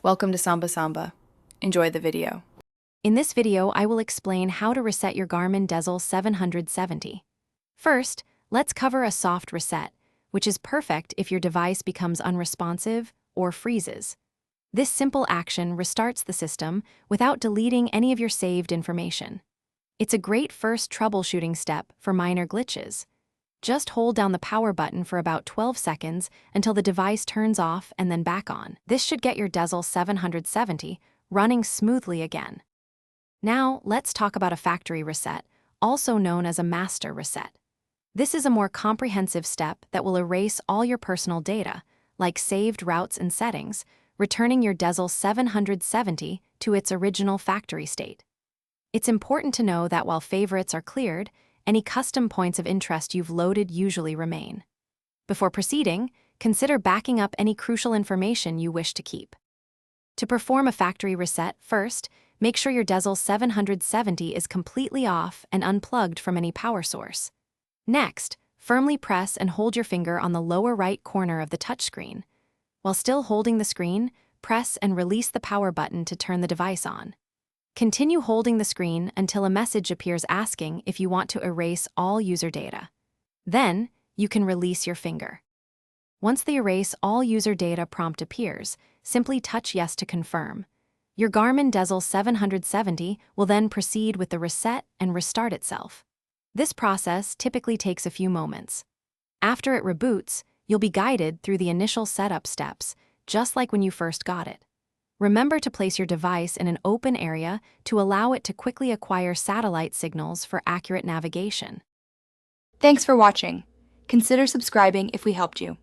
Welcome to Samba Samba. Enjoy the video. In this video, I will explain how to reset your Garmin Dezl 770. First, let's cover a soft reset, which is perfect if your device becomes unresponsive or freezes. This simple action restarts the system without deleting any of your saved information. It's a great first troubleshooting step for minor glitches. Just hold down the power button for about 12 seconds until the device turns off and then back on. This should get your Dezl 770 running smoothly again. Now, let's talk about a factory reset, also known as a master reset. This is a more comprehensive step that will erase all your personal data, like saved routes and settings, returning your Dezl 770 to its original factory state. It's important to know that while favorites are cleared, any custom points of interest you've loaded usually remain. Before proceeding, consider backing up any crucial information you wish to keep. To perform a factory reset, first, make sure your Dezl 770 is completely off and unplugged from any power source. Next, firmly press and hold your finger on the lower right corner of the touchscreen. While still holding the screen, press and release the power button to turn the device on. Continue holding the screen until a message appears asking if you want to erase all user data. Then, you can release your finger. Once the Erase All User Data prompt appears, simply touch Yes to confirm. Your Garmin Dezl 770 will then proceed with the reset and restart itself. This process typically takes a few moments. After it reboots, you'll be guided through the initial setup steps, just like when you first got it. Remember to place your device in an open area to allow it to quickly acquire satellite signals for accurate navigation. Thanks for watching. Consider subscribing if we helped you.